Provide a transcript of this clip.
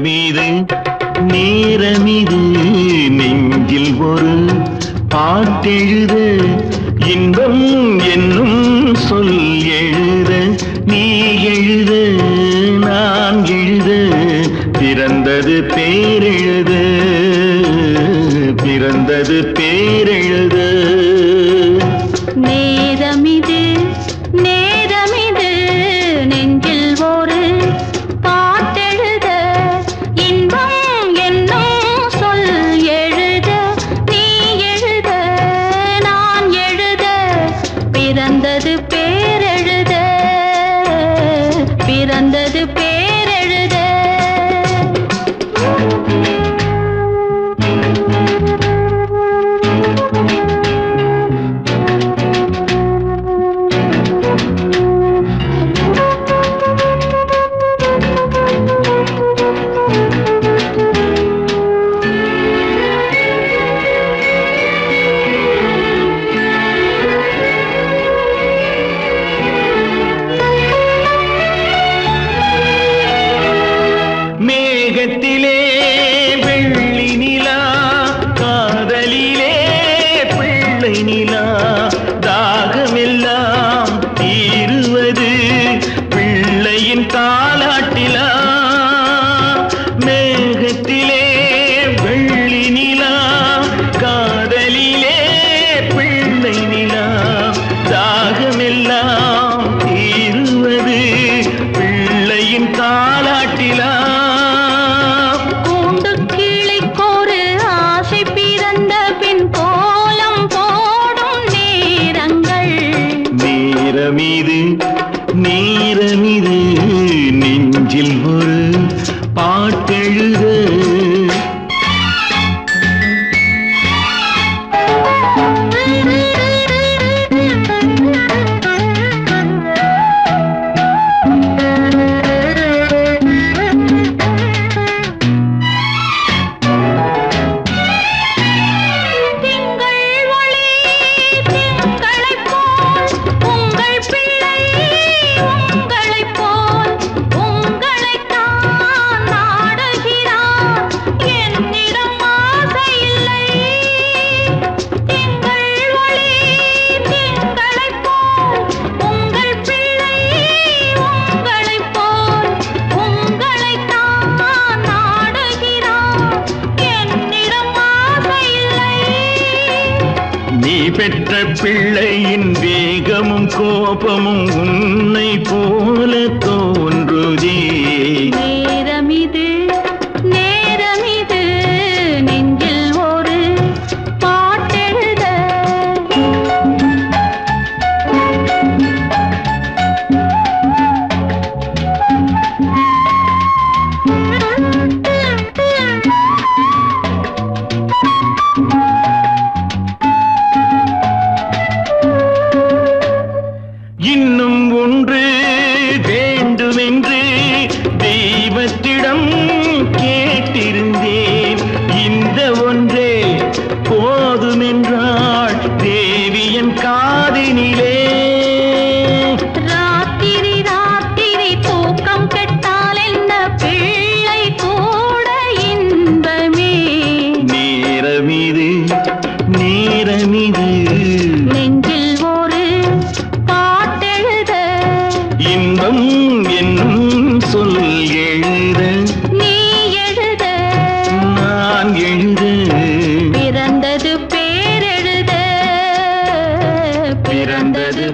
நேரமிது நேரமிது நெஞ்சில் ஒரு பாட்டெழுத இன்பம் என்னும் சொல் எழுத நீ எழுத நான் எழுத பிறந்தது பேரெழுத பிறந்தது பேரெழுத நேரமிது நேரமிது நெஞ்சில் ஒரு பாட்டெழுத இன்பம் என்னும் சொல் எழுத நீ எழுத நான் எழுத பிறந்தது பேரெழுத பிறந்தது பேரெழுத மேகத்திலே வெள்ளி நிலா காதலிலே பிள்ளை நிலா தாகமெல்லாம் தீருவது பிள்ளையின் தாலாட்டிலா மேகத்திலே வெள்ளி நிலா காதலிலே பிள்ளை நிலா தாகமெல்லாம் தீருவது பிள்ளையின் தாலாட்டிலா நேரமிது நேரமிது நெஞ்சில் ஒரு பாட்டெழுத நீ பெற்ற பிள்ளையின் வேகமும் கோபமும் உன்னை போல தோன்றுதே நேரமிது நேரமிது நெஞ்சில் ஒரு பாட்டெழுத இன்னும் ஒன்று வேண்டுமென்று தெய்வத்திடம் கேட்டிருந்தேன் இந்த ஒன்றே போதுமென்றாள் தேவியன் காதினிலே ராத்திரி ராத்திரி தூக்கம் கெட்டால் என்ன பிள்ளை கூட இன்பமே நேரமிது நேரமிது நெஞ்சில் ஒரு இன்பம் என்னும் சொல் எழுத நீ எழுத நான் எழுத பிறந்தது பேரெழுத பிறந்தது